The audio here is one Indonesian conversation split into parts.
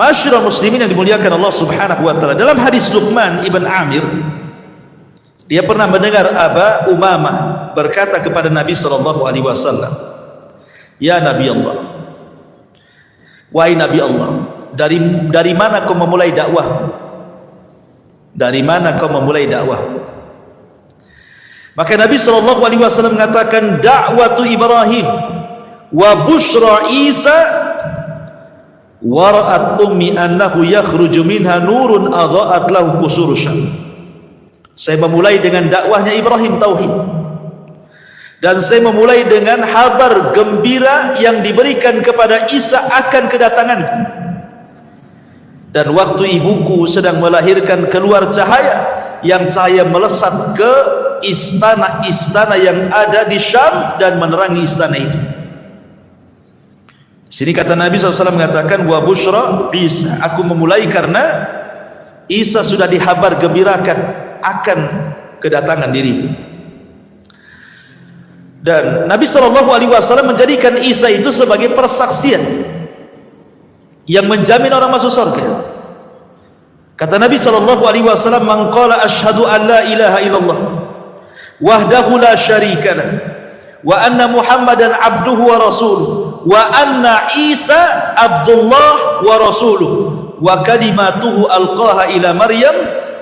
Masyarakat muslimin yang dimuliakan Allah Subhanahu wa taala, dalam hadis Luqman ibn Amir, dia pernah mendengar Aba Umamah berkata kepada Nabi sallallahu alaihi wasallam, "Ya Nabi Allah, wahai Nabi Allah, dari mana kau memulai dakwah? Dari mana kau memulai dakwah?" Maka Nabi sallallahu alaihi wasallam mengatakan, "Da'watu Ibrahim wa busyra Isa wara'at ummi annahu yakhruju minha nurun adha'at lahu qusur Syam." Saya memulai dengan dakwahnya Ibrahim tauhid, dan saya memulai dengan kabar gembira yang diberikan kepada Isa akan kedatanganku. Dan waktu ibuku sedang melahirkan keluar cahaya, yang cahaya melesat ke istana-istana yang ada di Syam dan menerangi istana itu. Sini kata Nabi SAW mengatakan, wa busyra Isa, aku memulai karena Isa sudah dihabar gembirakan akan kedatangan diri. Dan Nabi SAW menjadikan Isa itu sebagai persaksian yang menjamin orang masuk surga. Kata Nabi SAW, man qala asyhadu an la ilaha illallah wahdahu la syarikalah wa anna Muhammadan abduhu wa rasuluh wa anna Isa abdullah wa rasuluh wa kalimatuhu alqaha ila Maryam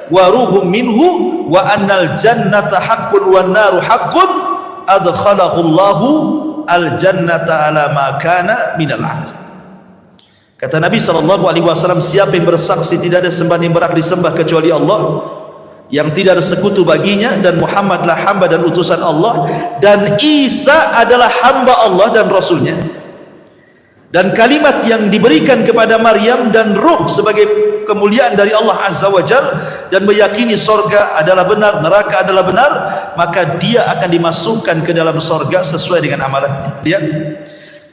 wa ruhum minhu wa annal jannata haqqun wan naru haqqun adkhalahu Allahu al jannata ala ma kana minal amal. Kata Nabi SAW, siapa yang bersaksi tidak ada sembahan yang berhak disembah kecuali Allah, yang tidak ada sekutu baginya, dan Muhammadlah hamba dan utusan Allah, dan Isa adalah hamba Allah dan Rasulnya, dan kalimat yang diberikan kepada Maryam dan ruh sebagai kemuliaan dari Allah Azza wa Jal, dan meyakini sorga adalah benar, neraka adalah benar, maka dia akan dimasukkan ke dalam sorga sesuai dengan amalannya. Lihat,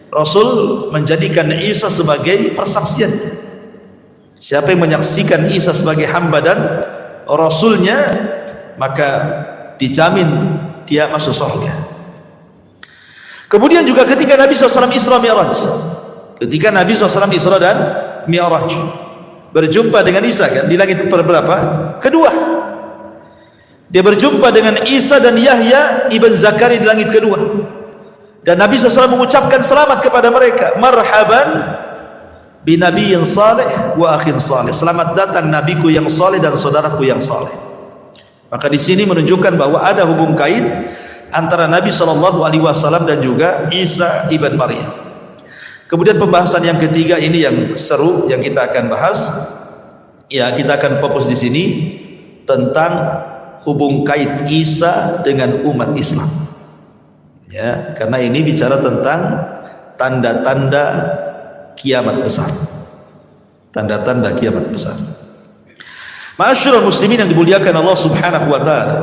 Rasul menjadikan Isa sebagai persaksian. Siapa yang menyaksikan Isa sebagai hamba dan Rasulnya, maka dijamin dia masuk surga. Kemudian juga ketika Nabi SAW Isra Mi'raj, ketika Nabi SAW Isra dan Mi'raj, berjumpa dengan Isa kan di langit berapa? Kedua. Dia berjumpa dengan Isa dan Yahya ibn Zakaria di langit kedua. Dan Nabi SAW mengucapkan selamat kepada mereka, marhaban binabiyyin salih wa akhin salih, selamat datang nabiku yang saleh dan saudaraku yang saleh. Maka di sini menunjukkan bahwa ada hubung kait antara Nabi SAW dan juga Isa ibn Maryam. Kemudian pembahasan yang ketiga ini yang seru yang kita akan bahas, ya kita akan fokus di sini tentang hubung kait Isa dengan umat Islam. Ya, karena ini bicara tentang tanda-tanda kiamat besar. Tanda-tanda kiamat besar. Ma'asyiral muslimin yang dimuliakan Allah Subhanahu wa taala.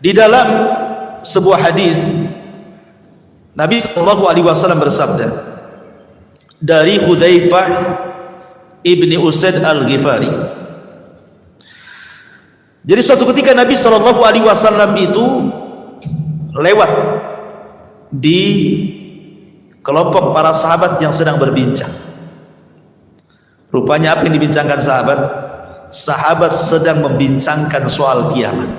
Di dalam sebuah hadis Nabi sallallahu alaihi wasallam bersabda dari Hudzaifah ibni Usaid al-Ghifari. Jadi suatu ketika Nabi sallallahu alaihi wasallam itu lewat di kelompok para sahabat yang sedang berbincang. Rupanya apa yang dibincangkan sahabat? Sahabat sedang membincangkan soal kiamat.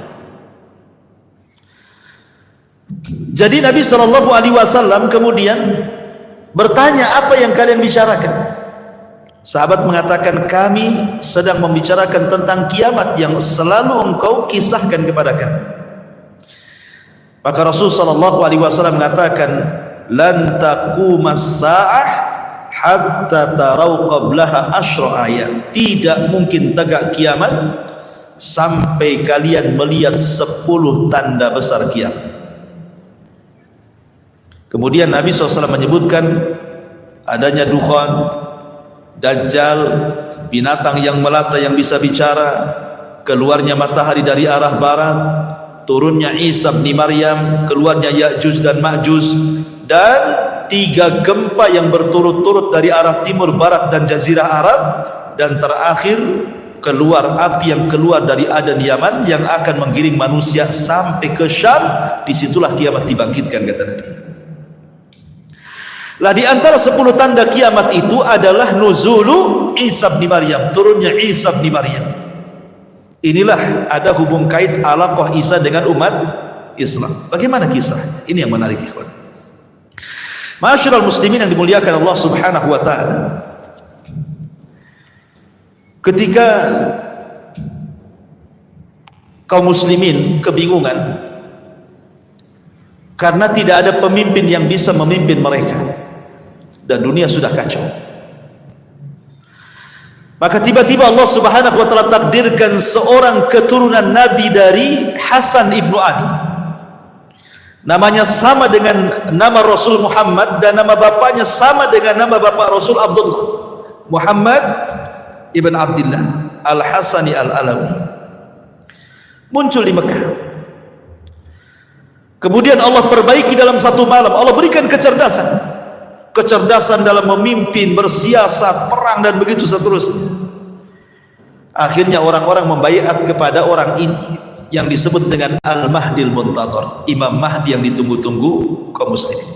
Jadi Nabi SAW kemudian bertanya, apa yang kalian bicarakan? Sahabat mengatakan, kami sedang membicarakan tentang kiamat yang selalu engkau kisahkan kepada kami. Maka Rasul SAW mengatakan, lan taqumas sa'ah hatta tarau qablaha asyra ayat. Tidak mungkin tegak kiamat sampai kalian melihat 10 tanda besar kiamat. Kemudian Nabi SAW menyebutkan adanya dukhan, dajjal, binatang yang melata yang bisa bicara, keluarnya matahari dari arah barat, turunnya Isa bin Maryam, keluarnya Ya'juj dan Ma'juj, dan 3 gempa yang berturut-turut dari arah timur, barat, dan jazirah Arab, dan terakhir keluar api yang keluar dari Adan Yaman yang akan menggiring manusia sampai ke Syam. Disitulah kiamat dibangkitkan, kata Nabi. Lah di antara 10 tanda kiamat itu adalah nuzulu Isa bin Maryam, turunnya Isa bin Maryam. Inilah ada hubung kait alaqah Isa dengan umat Islam. Bagaimana kisahnya? Ini yang menarik, ikhwan. Ma'asyiral muslimin yang dimuliakan Allah Subhanahu wa taala. Ketika kaum muslimin kebingungan karena tidak ada pemimpin yang bisa memimpin mereka dan dunia sudah kacau, maka tiba-tiba Allah Subhanahu wa taala takdirkan seorang keturunan Nabi dari Hasan ibnu Ali. Namanya sama dengan nama Rasul Muhammad dan nama bapaknya sama dengan nama bapak Rasul Abdullah, Muhammad ibn Abdullah Al-Hasani Al-Alawi. Muncul di Mekah. Kemudian Allah perbaiki dalam satu malam. Allah berikan kecerdasan. Kecerdasan dalam memimpin, bersiasat, perang dan begitu seterusnya. Akhirnya orang-orang membaiat kepada orang ini yang disebut dengan Al-Mahdil Muntadhar, Imam Mahdi yang ditunggu-tunggu kaum muslimin.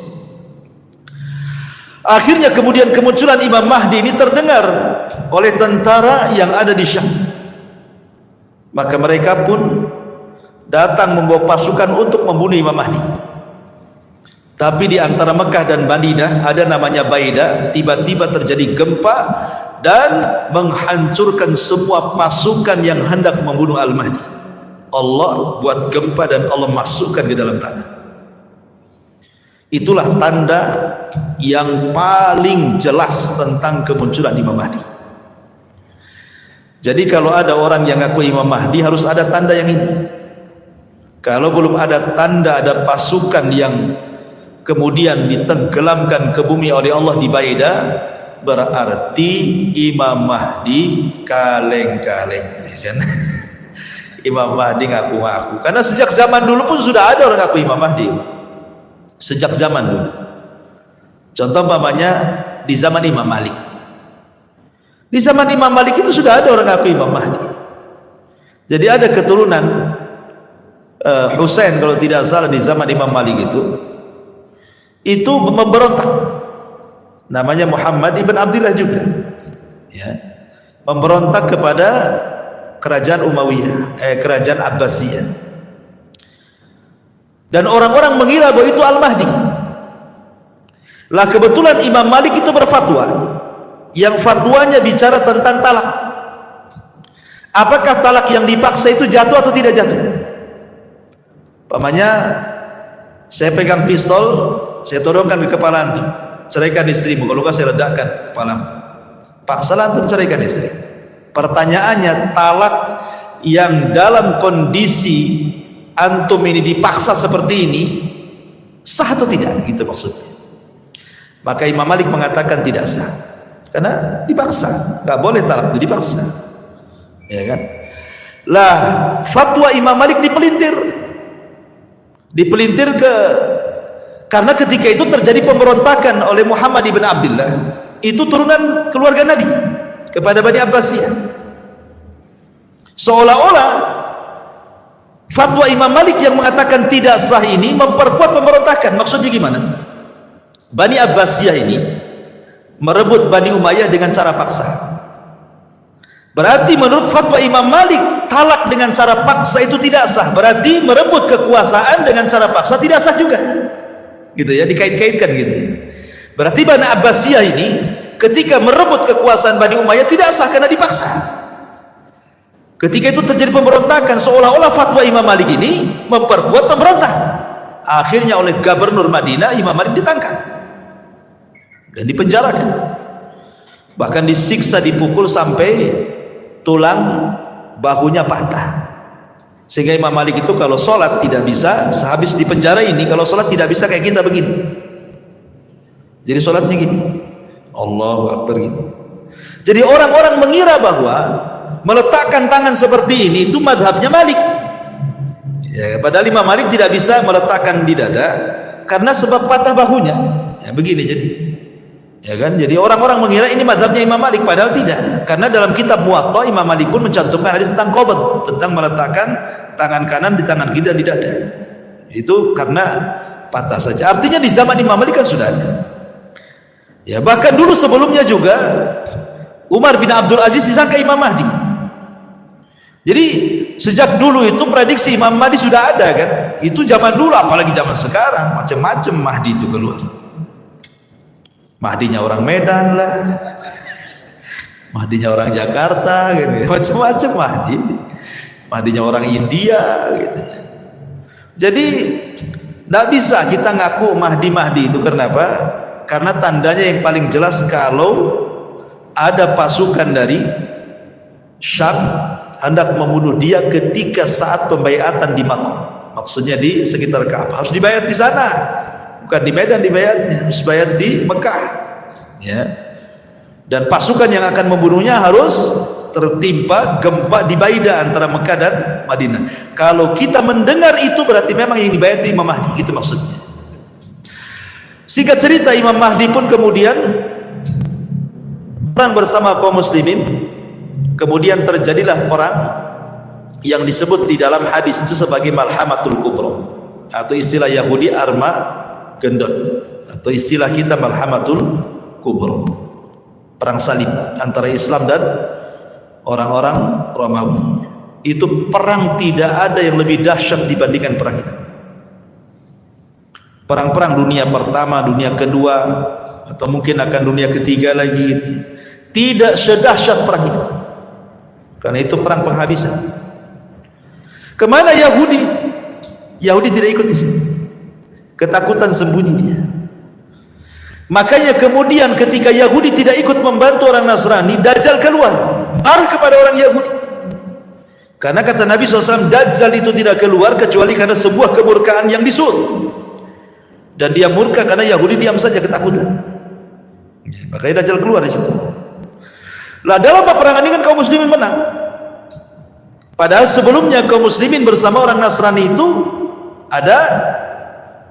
Akhirnya kemudian kemunculan Imam Mahdi ini terdengar oleh tentara yang ada di Syam. Maka mereka pun datang membawa pasukan untuk membunuh Imam Mahdi. Tapi di antara Mekah dan Madinah ada namanya Baida. Tiba-tiba terjadi gempa dan menghancurkan semua pasukan yang hendak membunuh Al-Mahdi. Allah buat gempa dan Allah masukkan ke dalam tanah. Itulah tanda yang paling jelas tentang kemunculan Imam Mahdi. Jadi kalau ada orang yang ngaku Imam Mahdi, harus ada tanda yang ini. Kalau belum ada tanda, ada pasukan yang kemudian ditenggelamkan ke bumi oleh Allah di Baida, berarti Imam Mahdi kaleng-kaleng, ya kan? Imam Mahdi ngaku-ngaku. Karena sejak zaman dulu pun sudah ada orang ngaku Imam Mahdi. Sejak zaman dulu. Contoh umpamanya di zaman Imam Malik. Di zaman Imam Malik itu sudah ada orang ngaku Imam Mahdi. Jadi ada keturunan Husain kalau tidak salah di zaman Imam Malik itu memberontak. Namanya Muhammad ibn Abdullah juga. Ya. Memberontak kepada kerajaan Umayyah, kerajaan Abbasiyah. Dan orang-orang mengira bahwa itu Al-Mahdi. Lah kebetulan Imam Malik itu berfatwa, yang fatwanya bicara tentang talak. Apakah talak yang dipaksa itu jatuh atau tidak jatuh? Pamannya, saya pegang pistol, saya todongkan ke kepala antum, ceraikan istrimu, kalau enggak saya ledakan kepalamu. Paksalah antum ceraikan istri. Pertanyaannya, talak yang dalam kondisi antum ini dipaksa seperti ini sah atau tidak? Gitu maksudnya. Maka Imam Malik mengatakan tidak sah, karena dipaksa. Gak boleh talak itu dipaksa, ya kan? Lah fatwa Imam Malik dipelintir karena ketika itu terjadi pemberontakan oleh Muhammad ibn Abdullah, itu turunan keluarga Nabi, kepada Bani Abbasiyah. Seolah-olah fatwa Imam Malik yang mengatakan tidak sah ini memperkuat pemberontakan. Maksudnya gimana? Bani Abbasiyah ini merebut Bani Umayyah dengan cara paksa. Berarti menurut fatwa Imam Malik, talak dengan cara paksa itu tidak sah. Berarti merebut kekuasaan dengan cara paksa tidak sah juga. Gitu ya, dikait-kaitkan gitu ya. Berarti Bani Abbasiyah ini ketika merebut kekuasaan Bani Umayyah tidak sah karena dipaksa. Ketika itu terjadi pemberontakan, seolah-olah fatwa Imam Malik ini memperkuat pemberontak. Akhirnya oleh Gubernur Madinah, Imam Malik ditangkap dan dipenjarakan, bahkan disiksa, dipukul sampai tulang bahunya patah. Sehingga Imam Malik itu kalau sholat tidak bisa, sehabis dipenjara ini kalau sholat tidak bisa kayak kita begini. Jadi sholatnya gini, Allahu Akbar gitu. Jadi orang-orang mengira bahwa meletakkan tangan seperti ini itu madhabnya Malik, ya, padahal Imam Malik tidak bisa meletakkan di dada karena sebab patah bahunya, ya, begini. Jadi Ya kan? Jadi orang-orang mengira ini mazhabnya Imam Malik, padahal tidak. Karena dalam kitab Muwatta Imam Malik pun mencantumkan hadis tentang qabd, tentang meletakkan tangan kanan di tangan kiri dan di dada. Itu karena patah saja. Artinya di zaman Imam Malik kan sudah ada. Ya, bahkan dulu sebelumnya juga Umar bin Abdul Aziz disangka Imam Mahdi. Jadi sejak dulu itu prediksi Imam Mahdi sudah ada kan. Itu zaman dulu, apalagi zaman sekarang macam-macam Mahdi itu keluar. Mahdinya orang Medan lah, Mahdinya orang Jakarta gitu, macam-macam Mahdi. Mahdinya orang India gitu. Jadi tidak bisa kita ngaku Mahdi itu. Kenapa? Karena tandanya yang paling jelas kalau ada pasukan dari Syam hendak membunuh dia ketika saat pembaiatan di Makkah. Maksudnya di sekitar Ka'bah. Harus dibayat di sana. Bukan di Medan dibayatnya, harus bayat di Mekah. Ya. Dan pasukan yang akan membunuhnya harus tertimpa gempa di Baida antara Mekah dan Madinah. Kalau kita mendengar itu berarti memang yang dibayat Imam Mahdi, itu maksudnya. Singkat cerita, Imam Mahdi pun kemudian perang bersama kaum muslimin. Kemudian terjadilah perang yang disebut di dalam hadis itu sebagai Malhamatul Kubra, atau istilah Yahudi Armageddon, atau istilah kita Malhamatul Kubra, perang salib antara Islam dan orang-orang Romawi. Itu perang tidak ada yang lebih dahsyat dibandingkan perang itu. Perang-perang dunia pertama, dunia kedua, atau mungkin akan dunia ketiga lagi, tidak sedahsyat perang itu. Karena itu perang penghabisan. Kemana Yahudi? Yahudi tidak ikut di sini. Ketakutan sembunyi dia. Makanya kemudian ketika Yahudi tidak ikut membantu orang Nasrani, Dajjal keluar, marah kepada orang Yahudi. Karena kata Nabi SAW, Dajjal itu tidak keluar kecuali karena sebuah kemurkaan yang disuruh. Dan dia murka karena Yahudi diam saja ketakutan. Makanya Dajjal keluar di situ. Lah dalam peperangan ini kan kaum muslimin menang. Padahal sebelumnya kaum muslimin bersama orang Nasrani itu ada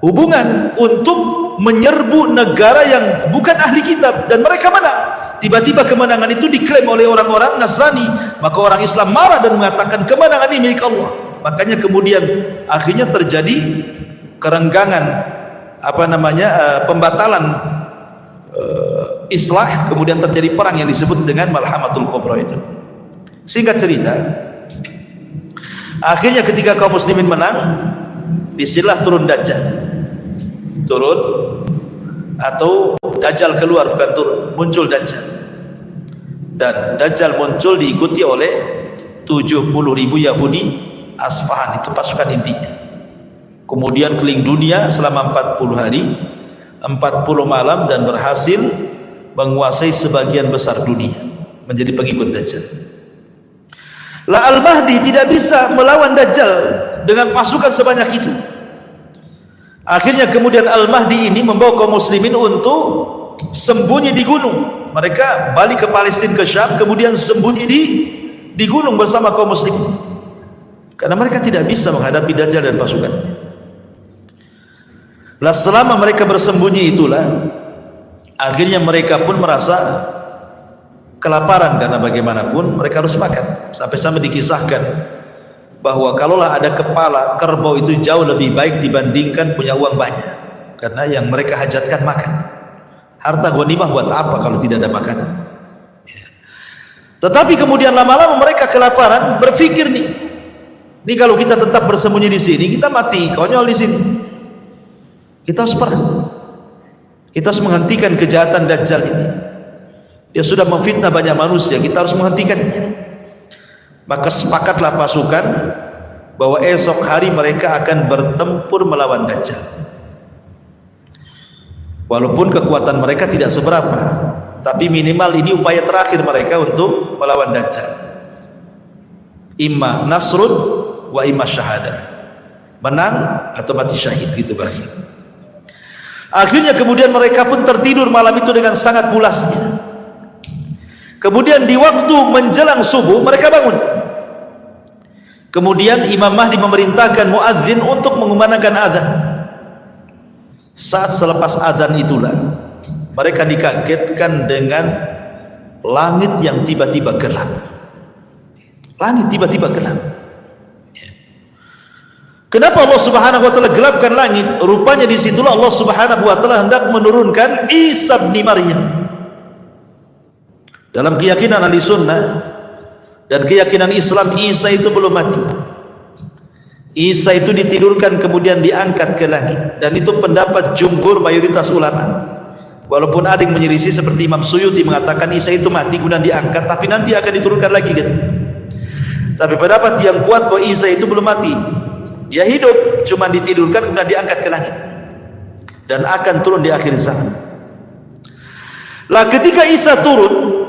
hubungan untuk menyerbu negara yang bukan ahli kitab, dan mereka menang. Tiba-tiba kemenangan itu diklaim oleh orang-orang Nasrani, maka orang Islam marah dan mengatakan kemenangan ini milik Allah. Makanya kemudian akhirnya terjadi kerenggangan, pembatalan islah, kemudian terjadi perang yang disebut dengan Malhamatul Kubra itu. Singkat cerita, akhirnya ketika kaum muslimin menang, disinilah turun Dajjal. Turun atau Dajjal keluar, bukan turun, muncul Dajjal. Dan Dajjal muncul diikuti oleh 70.000 Yahudi Asfahan, itu pasukan intinya. Kemudian keliling dunia selama 40 hari, 40 malam, dan berhasil menguasai sebagian besar dunia, menjadi pengikut Dajjal. Lah Al-Mahdi tidak bisa melawan Dajjal dengan pasukan sebanyak itu. Akhirnya kemudian Al-Mahdi ini membawa kaum muslimin untuk sembunyi di gunung. Mereka balik ke Palestina, ke Syam, kemudian sembunyi di gunung bersama kaum muslimin. Karena mereka tidak bisa menghadapi Dajjal dan pasukannya. Lah selama mereka bersembunyi itulah, akhirnya mereka pun merasa kelaparan, karena bagaimanapun mereka harus makan. Sampai-sampai dikisahkan bahwa kalaulah ada kepala kerbau itu jauh lebih baik dibandingkan punya uang banyak, karena yang mereka hajatkan makan. Harta ghanimah buat apa kalau tidak ada makanan? Ya. Tetapi kemudian lama-lama mereka kelaparan, berpikir nih kalau kita tetap bersembunyi di sini, kita mati konyol di sini. Kita harus perang. Kita harus menghentikan kejahatan Dajjal ini. Dia sudah memfitnah banyak manusia, kita harus menghentikannya. Maka sepakatlah pasukan bahwa esok hari mereka akan bertempur melawan Dajjal. Walaupun kekuatan mereka tidak seberapa, tapi minimal ini upaya terakhir mereka untuk melawan Dajjal. Imma nasrun wa imma syahadah, menang atau mati syahid, gitu bahasa. Akhirnya kemudian mereka pun tertidur malam itu dengan sangat pulasnya. Kemudian di waktu menjelang subuh mereka bangun. Kemudian Imam Mahdi memerintahkan muadzin untuk mengumandangkan azan. Saat selepas azan itulah mereka dikagetkan dengan langit yang tiba-tiba gelap. Langit tiba-tiba gelap. Kenapa Allah Subhanahu wa taala gelapkan langit? Rupanya disitulah Allah Subhanahu wa taala hendak menurunkan Isa bin Maryam. Dalam keyakinan ahli sunnah dan keyakinan Islam, Isa itu belum mati. Isa itu ditidurkan kemudian diangkat ke langit, dan itu pendapat jumhur mayoritas ulama. Walaupun ada yang menyelisih seperti Imam Suyuti mengatakan Isa itu mati kemudian diangkat tapi nanti akan diturunkan lagi katanya. Tapi pendapat yang kuat bahwa Isa itu belum mati, dia hidup, cuma ditidurkan kemudian diangkat ke langit dan akan turun di akhir zaman. Lah ketika Isa turun,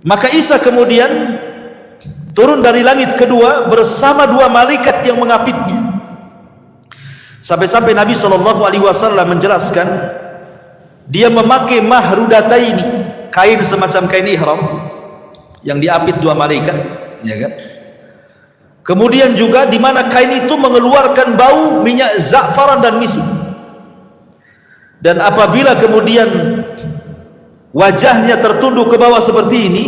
maka Isa kemudian turun dari langit kedua bersama dua malaikat yang mengapitnya. Sampai-sampai Nabi SAW menjelaskan, dia memakai mahrudataini, kain semacam kain ihram yang diapit dua malaikat, ya kan? Kemudian juga di mana kain itu mengeluarkan bau minyak za'faran dan misik. Dan apabila kemudian wajahnya tertunduk ke bawah seperti ini,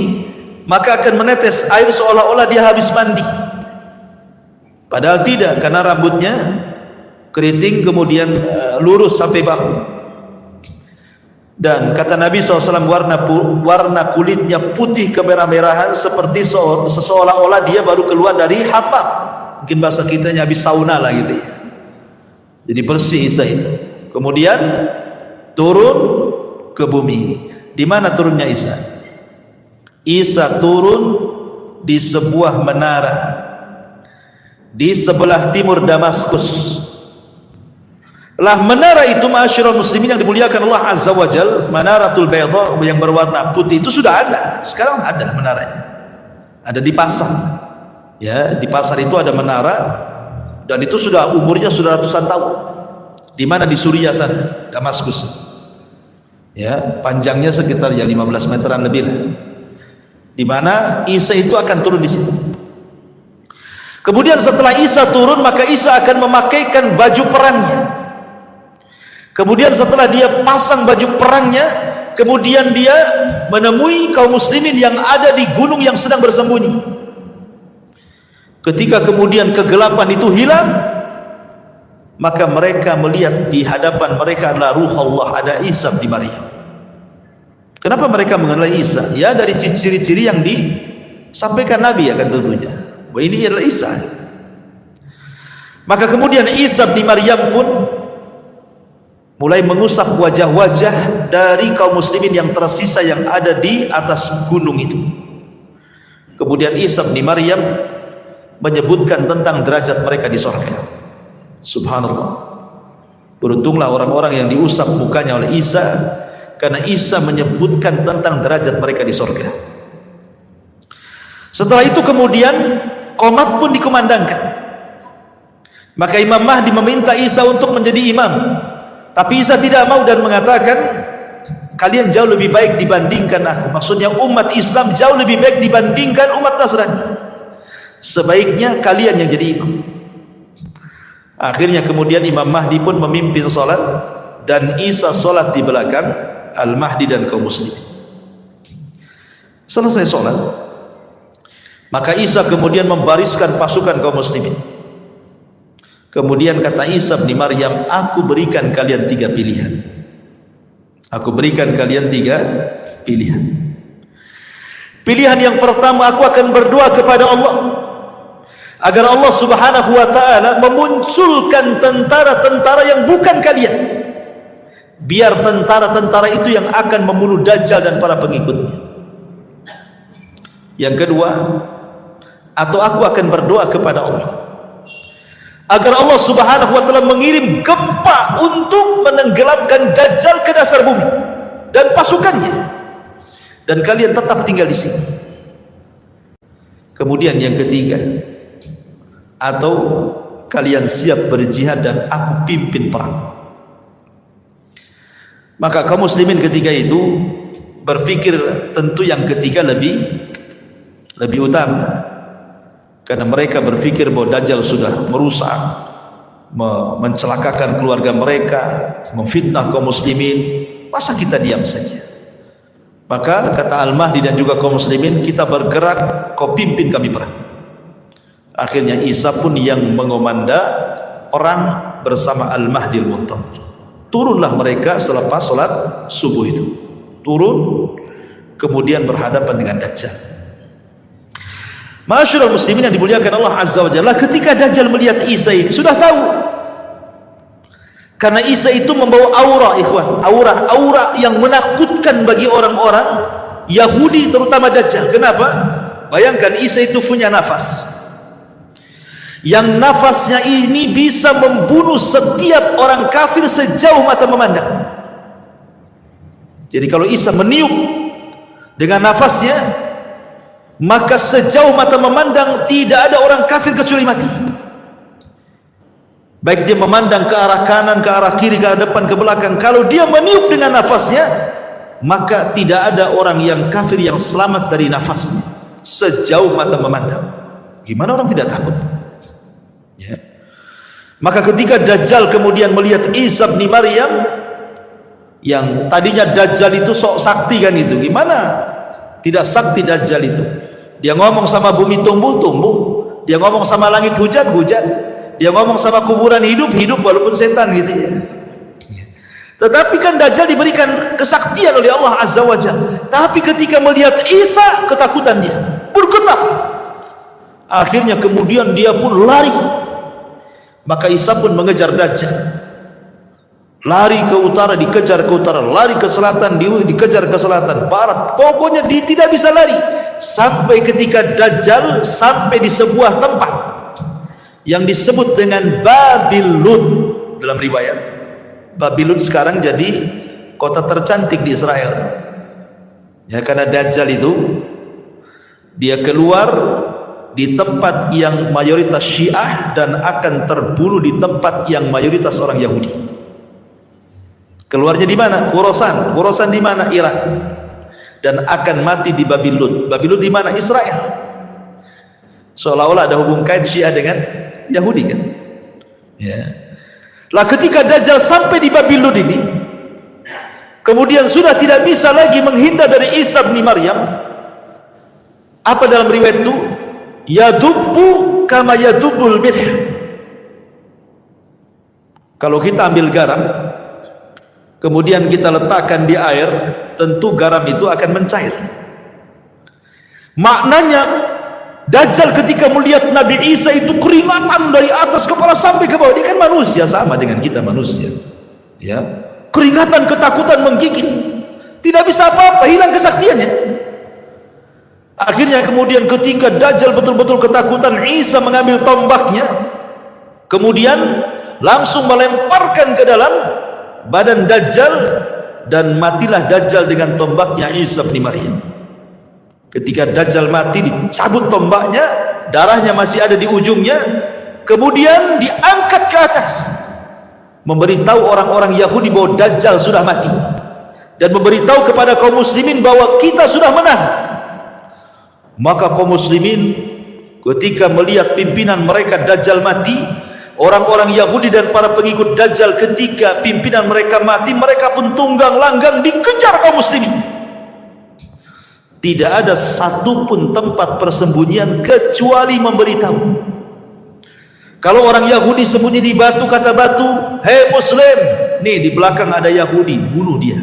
maka akan menetes air seolah-olah dia habis mandi. Padahal tidak, karena rambutnya keriting kemudian lurus sampai bahu. Dan kata Nabi SAW, warna kulitnya putih kemerah-merahan seperti seolah-olah dia baru keluar dari hammam. Mungkin bahasa kitanya habis sauna lah gitu ya. Jadi bersih Isa itu. Kemudian turun ke bumi. Di mana turunnya Isa? Isa turun di sebuah menara di sebelah timur Damaskus. Lah menara itu, ma'asyiral muslimin yang dimuliakan Allah Azza wa Jal, Manaratul Bayda yang berwarna putih itu sudah ada. Sekarang ada menaranya. Ada di pasar. Ya, di pasar itu ada menara, dan itu sudah umurnya sudah ratusan tahun. Di mana? Di Suriah sana, Damaskus. Ya, panjangnya sekitar ya 15 meteran lebih lah. Di mana Isa itu akan turun di situ. Kemudian setelah Isa turun, maka Isa akan memakaikan baju perangnya. Kemudian setelah dia pasang baju perangnya, kemudian dia menemui kaum muslimin yang ada di gunung yang sedang bersembunyi. Ketika kemudian kegelapan itu hilang, maka mereka melihat di hadapan mereka adalah ruh Allah, ada Isa bin Maryam. Kenapa mereka mengenali Isa? Ya dari ciri-ciri yang disampaikan Nabi akan tentunya, bahwa ini adalah Isa. Maka kemudian Isa bin Maryam pun mulai mengusap wajah-wajah dari kaum muslimin yang tersisa yang ada di atas gunung itu. Kemudian Isa bin Maryam menyebutkan tentang derajat mereka di surga. Subhanallah. Beruntunglah orang-orang yang diusap mukanya oleh Isa, karena Isa menyebutkan tentang derajat mereka di surga. Setelah itu kemudian qomat pun dikumandangkan. Maka Imam Mahdi meminta Isa untuk menjadi imam. Tapi Isa tidak mau dan mengatakan, kalian jauh lebih baik dibandingkan aku. Maksudnya umat Islam jauh lebih baik dibandingkan umat Nasrani. Sebaiknya kalian yang jadi imam. Akhirnya kemudian Imam Mahdi pun memimpin sholat, dan Isa sholat di belakang Al-Mahdi dan kaum muslimin. Selesai sholat, maka Isa kemudian membariskan pasukan kaum muslimin. Kemudian kata Isa bin Maryam, aku berikan kalian 3 pilihan. Aku berikan kalian 3 pilihan. Pilihan yang pertama, aku akan berdoa kepada Allah agar Allah Subhanahu wa ta'ala memunculkan tentara-tentara yang bukan kalian, biar tentara-tentara itu yang akan membunuh Dajjal dan para pengikutnya. Yang kedua, atau aku akan berdoa kepada Allah agar Allah Subhanahu wa ta'ala mengirim gempa untuk menenggelamkan Dajjal ke dasar bumi dan pasukannya, dan kalian tetap tinggal di sini. Kemudian yang ketiga, atau kalian siap berjihad dan aku pimpin perang. Maka kaum muslimin ketika itu berpikir tentu yang ketiga lebih utama, karena mereka berpikir bahwa Dajjal sudah merusak, mencelakakan keluarga mereka, memfitnah kaum muslimin, masa kita diam saja? Maka kata Al-Mahdi dan juga kaum muslimin, kita bergerak, kau pimpin kami perang. Akhirnya Isa pun yang mengomanda perang bersama Al-Mahdi Al-Muntadhir. Turunlah mereka selepas sholat subuh itu, turun kemudian berhadapan dengan Dajjal. Masyarul muslimin yang dimuliakan Allah Azza wa Jalla, ketika Dajjal melihat Isa ini sudah tahu, karena Isa itu membawa aura, ikhwan, aura yang menakutkan bagi orang-orang Yahudi, terutama Dajjal. Kenapa? Bayangkan, Isa itu punya nafas yang nafasnya ini bisa membunuh setiap orang kafir sejauh mata memandang. Jadi kalau Isa meniup dengan nafasnya, maka sejauh mata memandang tidak ada orang kafir kecuali mati. Baik dia memandang ke arah kanan, ke arah kiri, ke arah depan, ke belakang, kalau dia meniup dengan nafasnya, maka tidak ada orang yang kafir yang selamat dari nafasnya sejauh mata memandang. Gimana orang tidak takut? Ya. Maka ketika Dajjal kemudian melihat Isa bin Maryam, yang tadinya Dajjal itu sok sakti kan, itu gimana tidak sakti Dajjal itu? Dia ngomong sama bumi tumbuh-tumbuh, dia ngomong sama langit hujan-hujan, dia ngomong sama kuburan hidup-hidup walaupun setan gitu ya. Tetapi kan Dajjal diberikan kesaktian oleh Allah Azza wa Jalla. Tapi ketika melihat Isa, ketakutan dia, bergetar. Akhirnya kemudian dia pun lari. Maka Isa pun mengejar Dajjal, lari ke utara, dikejar ke utara, lari ke selatan, dikejar ke selatan, barat, pokoknya dia tidak bisa lari, sampai ketika Dajjal sampai di sebuah tempat yang disebut dengan Babilun. Dalam riwayat, Babilun sekarang jadi kota tercantik di Israel ya, karena Dajjal itu dia keluar di tempat yang mayoritas Syiah dan akan terbunuh di tempat yang mayoritas orang Yahudi. Keluarnya di mana? Khurasan. Khurasan di mana? Irak. Dan akan mati di Babilun. Babilun di mana? Israel. Seolah-olah ada hubung kait Syiah dengan Yahudi kan? Ya. Lah ketika Dajjal sampai di Babilun ini, kemudian sudah tidak bisa lagi menghindar dari Isa bin Maryam. Apa dalam riwayat itu? Yadubbu kama yadubbul milh. Kalau kita ambil garam kemudian kita letakkan di air, tentu garam itu akan mencair. Maknanya Dajjal ketika melihat Nabi Isa itu keringatan dari atas kepala sampai ke bawah. Dia kan manusia, sama dengan kita manusia ya, keringatan, ketakutan menggigit, tidak bisa apa-apa, hilang kesaktiannya. Akhirnya kemudian ketika Dajjal betul-betul ketakutan, Isa mengambil tombaknya, kemudian langsung melemparkan ke dalam badan Dajjal, dan matilah Dajjal dengan tombaknya Isa bin Maryam. Ketika Dajjal mati, dicabut tombaknya, darahnya masih ada di ujungnya, kemudian diangkat ke atas, memberitahu orang-orang Yahudi bahwa Dajjal sudah mati, dan memberitahu kepada kaum muslimin bahwa kita sudah menang. Maka kaum muslimin ketika melihat pimpinan mereka Dajjal mati, orang-orang Yahudi dan para pengikut Dajjal ketika pimpinan mereka mati, mereka pun tunggang langgang dikejar kaum muslimin. Tidak ada satupun tempat persembunyian kecuali memberitahu. Kalau orang Yahudi sembunyi di batu, kata batu, "Hei muslim, nih di belakang ada Yahudi, bunuh dia."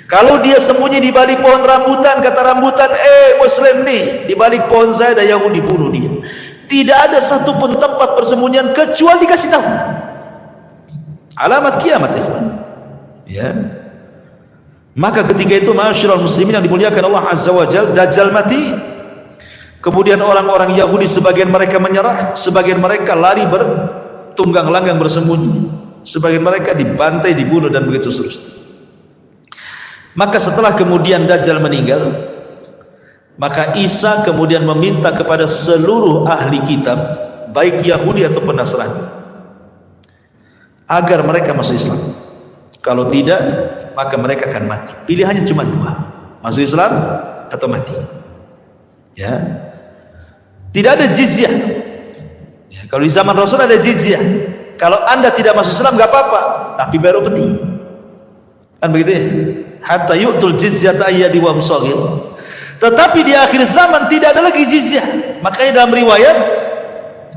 Kalau dia sembunyi di balik pohon rambutan, kata rambutan, muslim nih, di balik pohon saya ada Yahudi, bunuh dia. Tidak ada satupun tempat persembunyian kecuali dikasih tahu. Alamat kiamat, ikhwan. Ya. Maka ketika itu, masyarul muslimin yang dimuliakan Allah Azza wa Jalla, Dajjal mati. Kemudian orang-orang Yahudi sebagian mereka menyerah, sebagian mereka lari bertunggang langgang bersembunyi, sebagian mereka dibantai, dibunuh, dan begitu seterusnya. Maka setelah kemudian Dajjal meninggal, maka Isa kemudian meminta kepada seluruh ahli kitab, baik Yahudi ataupun Nasrani, agar mereka masuk Islam. Kalau tidak, maka mereka akan mati. Pilihannya cuma dua, masuk Islam atau mati. Ya, tidak ada jizyah. Ya, kalau di zaman Rasul ada jizyah. Kalau anda tidak masuk Islam, nggak apa-apa, tapi bayar upeti. kan begitu ya, hatta yu'tul jizyata ayyadi wa musagir. Tetapi di akhir zaman tidak ada lagi jizyah. Makanya dalam riwayat,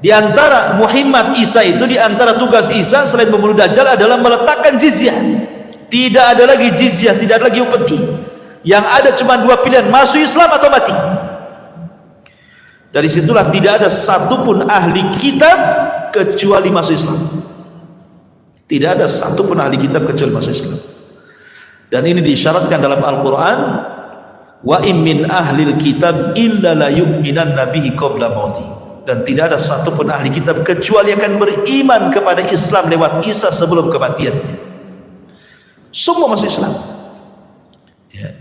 di antara Muhammad Isa itu, di antara tugas Isa selain membunuh Dajjal adalah meletakkan jizyah. Tidak ada lagi jizyah, tidak ada lagi upeti. Yang ada cuma dua pilihan, masuk Islam atau mati. Dari situlah tidak ada satupun ahli kitab kecuali masuk Islam. Tidak ada satupun ahli kitab kecuali masuk Islam. Dan ini disyaratkan dalam Al-Quran, wa in min ahlil kitab illa la yu'minanna bihi qabla mauti. Dan tidak ada satupun ahli kitab kecuali akan beriman kepada Islam lewat Isa sebelum kematiannya. Semua masuk Islam ya.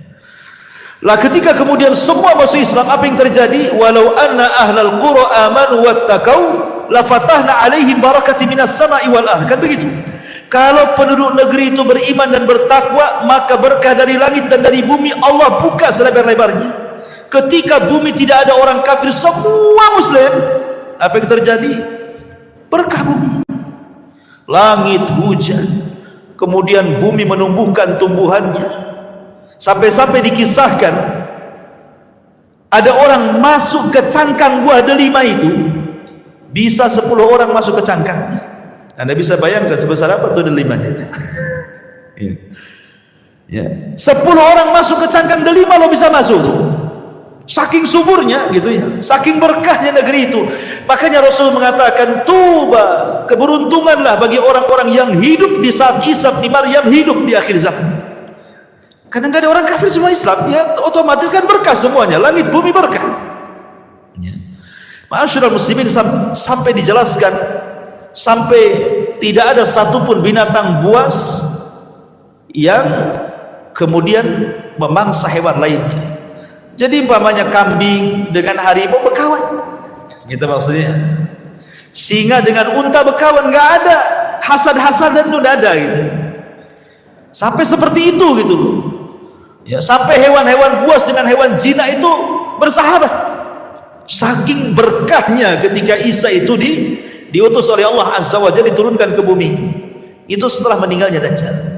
Lah ketika kemudian semua masuk Islam, apa yang terjadi? Walau anna ahlal qura amanu wattaqau la fatahna alaihim barakati minas sama'i wal ardh. Kan begitu. Kalau penduduk negeri itu beriman dan bertakwa, maka berkah dari langit dan dari bumi Allah buka selebar-lebarnya. Ketika bumi tidak ada orang kafir, semua muslim, apa yang terjadi? Berkah bumi, langit hujan, kemudian bumi menumbuhkan tumbuhannya, sampai-sampai dikisahkan ada orang masuk ke cangkang buah delima itu, bisa 10 orang masuk ke cangkangnya. Anda bisa bayangkan sebesar apa tuh delimanya itu. Ya. 10 orang masuk ke cangkang delima lo bisa masuk tuh. Saking suburnya gitu ya, saking berkahnya negeri itu. Makanya Rasul mengatakan, tuba, keberuntunganlah bagi orang-orang yang hidup di saat Isa bin Maryam hidup di akhir zaman. Karena nggak ada orang kafir, semua Islam, ya otomatis kan berkah semuanya, langit bumi berkah. Ya. Ma'asyiral muslimin, sampai dijelaskan, sampai tidak ada satupun binatang buas yang kemudian memangsa hewan lainnya. Jadi umpamanya kambing dengan harimau berkawan, gitu maksudnya. Singa dengan unta berkawan, nggak ada hasad-hasadan, itu nggak ada gitu. Sampai seperti itu gitu loh. Ya, sampai hewan-hewan buas dengan hewan zina itu bersahabat. Saking berkahnya ketika Isa itu diutus oleh Allah Azza wa Jalla, diturunkan ke bumi itu setelah meninggalnya Dajjal.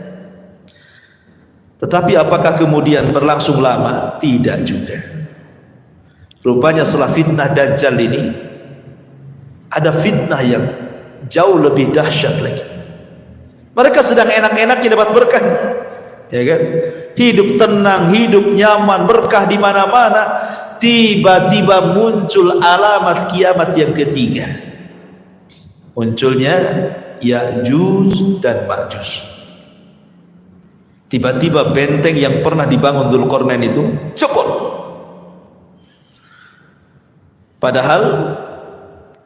Tetapi apakah kemudian berlangsung lama? Tidak juga. Rupanya setelah fitnah Dajjal ini ada fitnah yang jauh lebih dahsyat lagi. Mereka sedang enak-enaknya dapat berkah, ya kan? Hidup tenang, hidup nyaman, berkah di mana-mana. Tiba-tiba muncul alamat kiamat yang ketiga. Munculnya Ya'juj dan Ma'juj. Tiba-tiba benteng yang pernah dibangun Dzulqarnain itu jebol. Padahal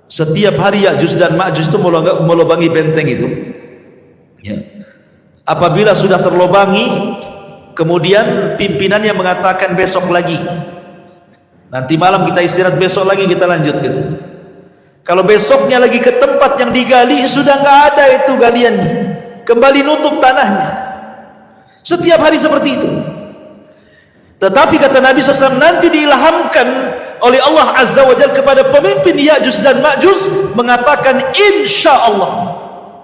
setiap hari Ya'juj dan Ma'juj itu melubangi benteng itu. Ya. Apabila sudah terlobangi, kemudian pimpinannya mengatakan besok lagi. Nanti malam kita istirahat, besok lagi kita lanjut gitu. Kalau besoknya lagi ke tempat yang digali, sudah nggak ada itu galiannya, kembali nutup tanahnya. Setiap hari seperti itu. Tetapi kata Nabi SAW, nanti diilhamkan oleh Allah Azza wa Jalla kepada pemimpin Ya'juj dan Ma'juj mengatakan insya Allah.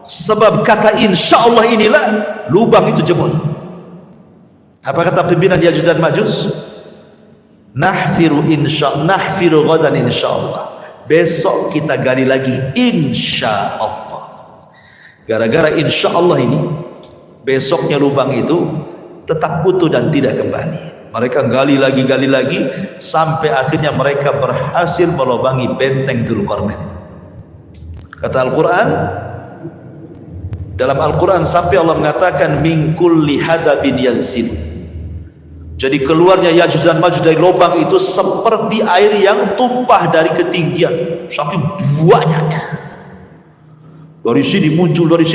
Sebab kata insya Allah inilah lubang itu jebol. Apa kata pimpinan Ya'juj dan Ma'juj? Nahfiru ghadan insya Allah. Besok kita gali lagi insya Allah. Gara-gara insya Allah ini, besoknya lubang itu tetap utuh dan tidak kembali. Mereka gali lagi sampai akhirnya mereka berhasil melubangi benteng Dzulqarnain itu. Kata Al-Quran, dalam Al-Quran sampai Allah mengatakan min kulli hadabin yansil. Jadi keluarnya Ya'juj dan Ma'juj dari lubang itu seperti air yang tumpah dari ketinggian, saking banyaknya. Dari sini muncul, dari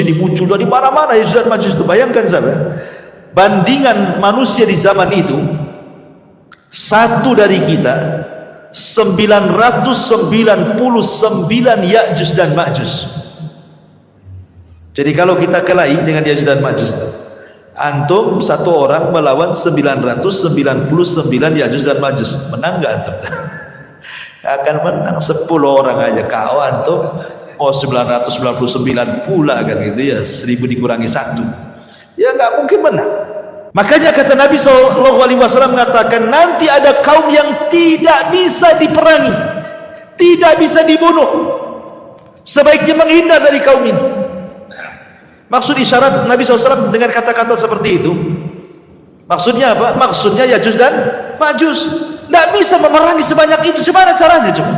mana-mana Ya'juj dan Ma'juj itu. Bayangkan sahabat, bandingan manusia di zaman itu, satu dari kita 999 Ya'juj dan Ma'juj. Jadi kalau kita kelahi dengan Ya'juj dan Ma'juj itu, antum satu orang melawan 999 Ya'juj dan Ma'juj, menang nggak antum? Akan menang 10 orang aja. Kau antum 999 pula kan gitu ya, 1000 dikurangi 1, ya nggak mungkin menang. Makanya kata Nabi SAW mengatakan, nanti ada kaum yang tidak bisa diperangi, tidak bisa dibunuh, sebaiknya menghindar dari kaum ini. Maksud isyarat Nabi SAW dengan kata-kata seperti itu, maksudnya apa? Maksudnya Ya'juj dan Ma'juj tidak bisa memerangi sebanyak itu. Gimana caranya coba?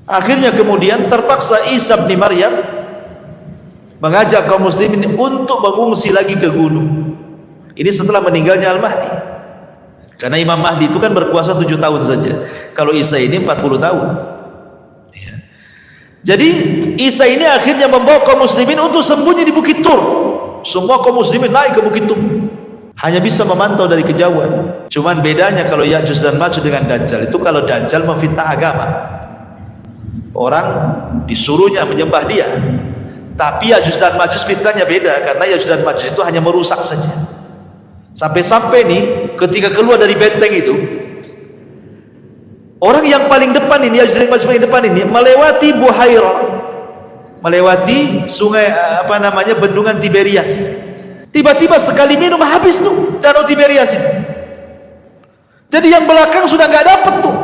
Akhirnya kemudian terpaksa Isa bin Maryam mengajak kaum muslimin untuk mengungsi lagi ke gunung. Ini setelah meninggalnya Al-Mahdi. Karena Imam Mahdi itu kan berkuasa 7 tahun saja. Kalau Isa ini 40 tahun. Ya. Jadi Isa ini akhirnya membawa kaum muslimin untuk sembunyi di Bukit Tur. Semua kaum muslimin naik ke Bukit Tur. Hanya bisa memantau dari kejauhan. Cuman bedanya kalau Ya'juj dan Ma'juj dengan Dajjal itu, kalau Dajjal memfitnah agama. Orang disuruhnya menyembah dia. Tapi Ya'juj dan Ma'juj fitnahnya beda, karena Ya'juj dan Ma'juj itu hanya merusak saja. Sampai-sampai nih ketika keluar dari benteng itu, orang yang paling depan ini, Ya'juj dan Ma'juj paling depan ini melewati Buhairah, melewati sungai bendungan Tiberias. Tiba-tiba sekali minum habis tuh danau Tiberias itu. Jadi yang belakang sudah nggak dapat tuh.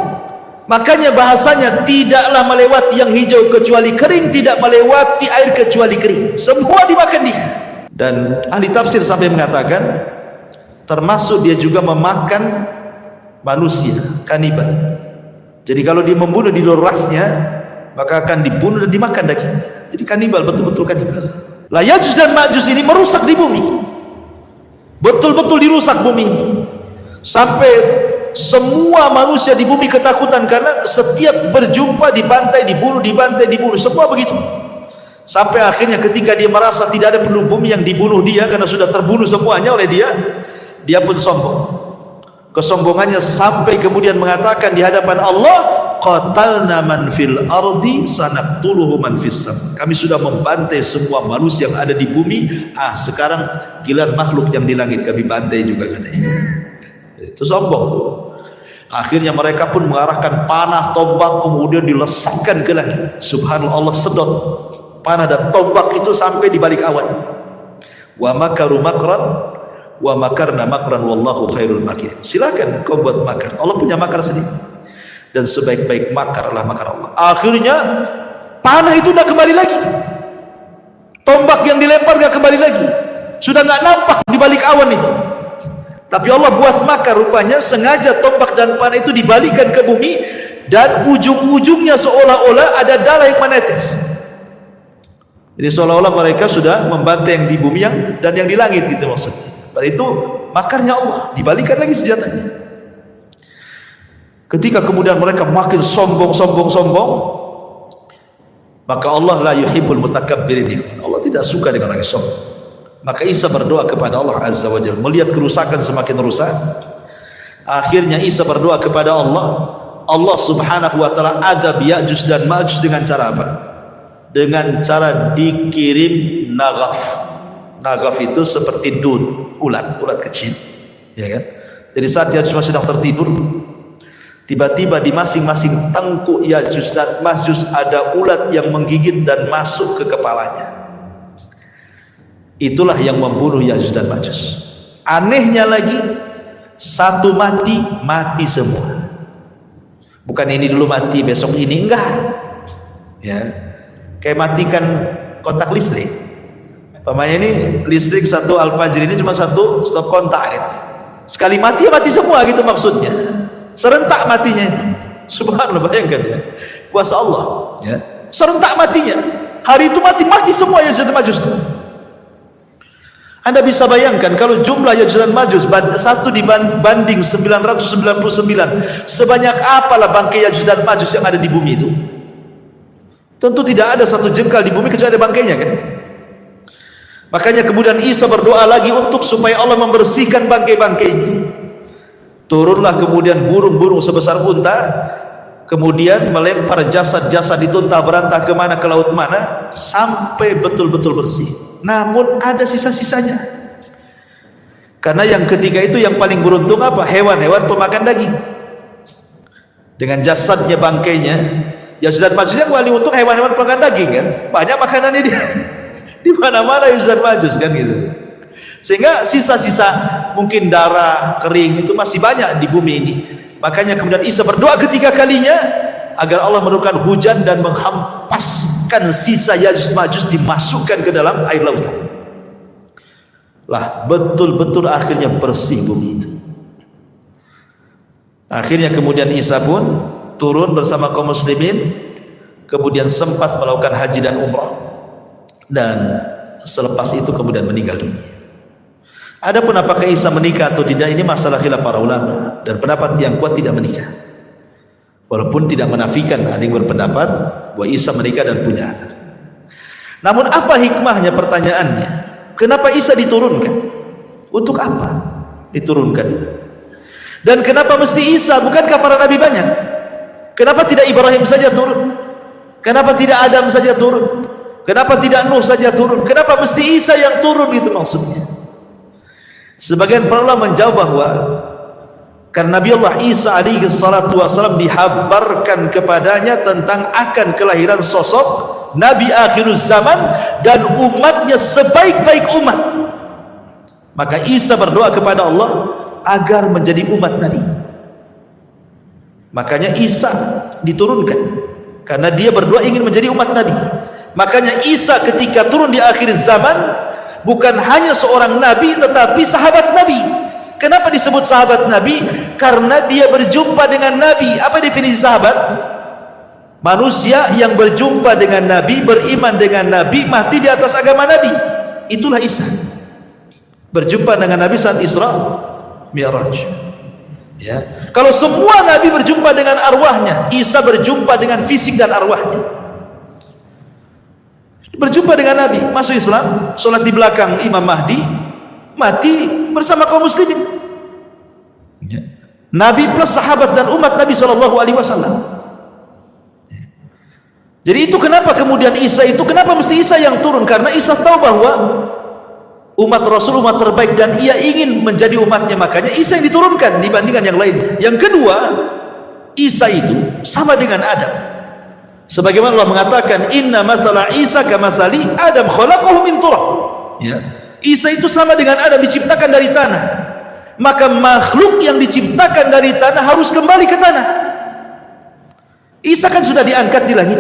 Makanya bahasanya tidaklah melewati yang hijau kecuali kering, tidak melewati air kecuali kering. Semua dimakan dia. Dan ahli tafsir sampai mengatakan, termasuk dia juga memakan manusia, kanibal. Jadi kalau dia membunuh di luar rasnya, maka akan dibunuh dan dimakan dagingnya. Jadi kanibal, betul-betul kanibal. Lah Ya'juj dan Ma'juj ini merusak di bumi. Betul-betul dirusak bumi ini. Sampai semua manusia di bumi ketakutan, karena setiap berjumpa dibantai, dibunuh, dibantai, dibunuh, semua begitu. Sampai akhirnya ketika dia merasa tidak ada penduduk bumi yang dibunuh dia, karena sudah terbunuh semuanya oleh dia, dia pun sombong. Kesombongannya sampai kemudian mengatakan di hadapan Allah, qatalna man fil ardi sanaqtuluhu man fis sam. Kami sudah membantai semua manusia yang ada di bumi, sekarang giliran makhluk yang di langit kami bantai juga, katanya. Itu sombong tuh. Akhirnya mereka pun mengarahkan panah, tombak, kemudian dilesakkan ke langit. Subhanallah, Allah sedot panah dan tombak itu sampai di balik awan. Wa makaru makran wa makarna makran wallahu khairul makirin. Silakan kau buat makar, Allah punya makar sendiri, dan sebaik-baik makar adalah makar Allah. Akhirnya panah itu udah kembali lagi, tombak yang dilempar gak kembali lagi, sudah gak nampak di balik awan itu. Tapi Allah buat makar, rupanya sengaja tombak dan panah itu dibalikan ke bumi, dan ujung-ujungnya seolah-olah ada darah yang menetes. Jadi seolah-olah mereka sudah membantai yang di bumi dan yang di langit, gitu maksudnya. Dan itu makarnya Allah, dibalikan lagi senjatanya. Ketika kemudian mereka makin sombong, maka Allah la yuhibbul mutakabbirin. Allah tidak suka dengan orang yang sombong. Maka Isa berdoa kepada Allah Azza wa Jalla, melihat kerusakan semakin rusak. Akhirnya Isa berdoa kepada Allah, Allah Subhanahu wa taala azab Ya'juj dan Ma'juj dengan cara apa? Dengan cara dikirim naghaf. Naghaf itu seperti dud, ulat kecil, ya kan? Jadi saat Ya'juj sedang tertidur, tiba-tiba di masing-masing tengkuk Ya'juj dan Ma'juj ada ulat yang menggigit dan masuk ke kepalanya. Itulah yang membunuh Ya'juj dan Ma'juj. Anehnya lagi, satu mati semua. Bukan ini dulu mati, besok ini enggak. Ya, kayak matikan kontak listrik. Pamannya ini listrik satu Al-Fajr ini cuma satu stop kontak gitu. Sekali mati ya mati semua gitu maksudnya. Serentak matinya itu. Subhanallah, bayangkan ya. Kuasa Allah, ya. Serentak matinya. Hari itu mati semua Ya'juj dan Ma'juj. Anda bisa bayangkan kalau jumlah Ya'juj dan Ma'juj satu dibanding 999, sebanyak apalah bangkai Ya'juj dan Ma'juj yang ada di bumi itu? Tentu tidak ada satu jengkal di bumi kecuali ada bangkainya, kan? Makanya kemudian Isa berdoa lagi untuk supaya Allah membersihkan bangkai-bangkainya. Turunlah kemudian burung-burung sebesar unta, kemudian melempar jasad-jasad itu entah berantah kemana, ke laut mana, sampai betul-betul bersih. Namun ada sisa-sisanya. Karena yang ketiga itu yang paling beruntung apa? Hewan-hewan pemakan daging. Dengan jasadnya, bangkainya, Ya'juj dan Ma'juj yang paling untung hewan-hewan pemakan daging, kan? Banyak makanannya dia. Di mana-mana Ya'juj dan Ma'juj, kan gitu. Sehingga sisa-sisa mungkin darah kering itu masih banyak di bumi ini. Makanya kemudian Isa berdoa ketiga kalinya agar Allah menurunkan hujan dan menghempaskan sisa Yajuj Majuj dimasukkan ke dalam air lautan. Lah betul-betul akhirnya bersih bumi itu. Akhirnya kemudian Isa pun turun bersama kaum muslimin, kemudian sempat melakukan haji dan umrah, dan selepas itu kemudian meninggal dunia. Adapun apakah Isa menikah atau tidak, ini masalah khilaf para ulama, dan pendapat yang kuat tidak menikah. Walaupun tidak menafikan, ada yang berpendapat bahwa Isa menikah dan punya anak. Namun apa hikmahnya, pertanyaannya? Kenapa Isa diturunkan? Untuk apa diturunkan itu? Dan kenapa mesti Isa? Bukankah para nabi banyak? Kenapa tidak Ibrahim saja turun? Kenapa tidak Adam saja turun? Kenapa tidak Nuh saja turun? Kenapa mesti Isa yang turun, itu maksudnya? Sebagian para ulama menjawab bahwa karena Nabi Allah Isa alaihi salatu wasallam dihabarkan kepadanya tentang akan kelahiran sosok Nabi akhir zaman dan umatnya sebaik-baik umat, maka Isa berdoa kepada Allah agar menjadi umat Nabi. Makanya Isa diturunkan karena dia berdoa ingin menjadi umat Nabi. Makanya Isa ketika turun di akhir zaman bukan hanya seorang nabi tetapi sahabat Nabi. Kenapa disebut sahabat Nabi? Karena dia berjumpa dengan Nabi. Apa definisi sahabat? Manusia yang berjumpa dengan Nabi, beriman dengan Nabi, mati di atas agama Nabi. Itulah Isa. Berjumpa dengan Nabi saat Isra Mi'raj. Ya. Kalau semua Nabi berjumpa dengan arwahnya, Isa berjumpa dengan fisik dan arwahnya. Berjumpa dengan Nabi, masuk Islam, sholat di belakang Imam Mahdi, mati bersama kaum muslimin. Ya. Nabi plus sahabat dan umat Nabi SAW. Ya. Jadi itu kenapa kemudian Isa itu, kenapa mesti Isa yang turun? Karena Isa tahu bahwa umat Rasul umat terbaik dan ia ingin menjadi umatnya, makanya Isa yang diturunkan dibandingkan yang lain. Yang kedua, Isa itu sama dengan Adam. Sebagaimana Allah mengatakan, inna masalah Isa kamasali Adam khalaqahu min turab. Ya. Isa itu sama dengan Adam, diciptakan dari tanah. Maka makhluk yang diciptakan dari tanah harus kembali ke tanah. Isa kan sudah diangkat di langit.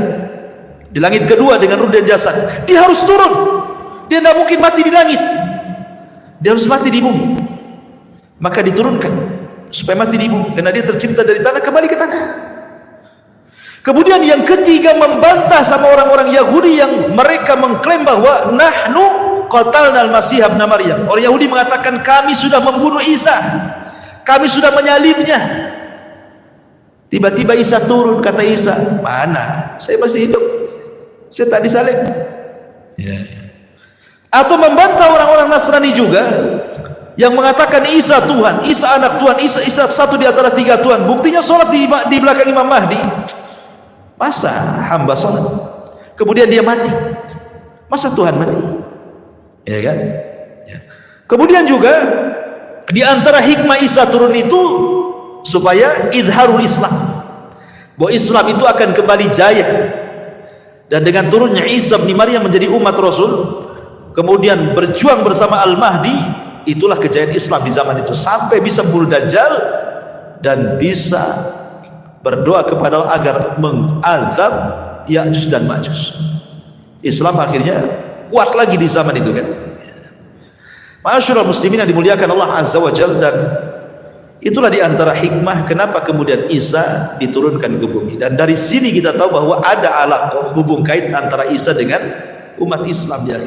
Di langit kedua dengan ruh dan jasad. Dia harus turun. Dia tidak mungkin mati di langit. Dia harus mati di bumi. Maka diturunkan supaya mati di bumi, karena dia tercipta dari tanah, kembali ke tanah. Kemudian yang ketiga, membantah sama orang-orang Yahudi yang mereka mengklaim bahwa nahnu qatalna al-masih ibn Maryam. Orang Yahudi mengatakan kami sudah membunuh Isa, kami sudah menyalibnya. Tiba-tiba Isa turun, kata Isa, mana? Saya masih hidup, saya tak disalib. Ya. Atau membantah orang-orang Nasrani juga yang mengatakan Isa Tuhan, Isa anak Tuhan, Isa satu di antara tiga Tuhan. Buktinya sholat di belakang Imam Mahdi. Masa hamba sholat kemudian dia mati? Masa Tuhan mati? Ya kan? Ya. Kemudian juga di antara hikmah Isa turun itu supaya izharul Islam, bahwa Islam itu akan kembali jaya. Dan dengan turunnya Isa bin Maryam menjadi umat Rasul, kemudian berjuang bersama Al-Mahdi, itulah kejayaan Islam di zaman itu, sampai bisa bunuh Dajjal dan bisa berdoa kepada Allah agar mengazab Ya'juj dan Ma'juj. Islam akhirnya kuat lagi di zaman itu kan. Ma'asyiral muslimin yang dimuliakan Allah Azza wa Jalla, dan itulah di antara hikmah kenapa kemudian Isa diturunkan ke bumi. Dan dari sini kita tahu bahwa ada alaqah, hubung kait antara Isa dengan umat Islam di akhir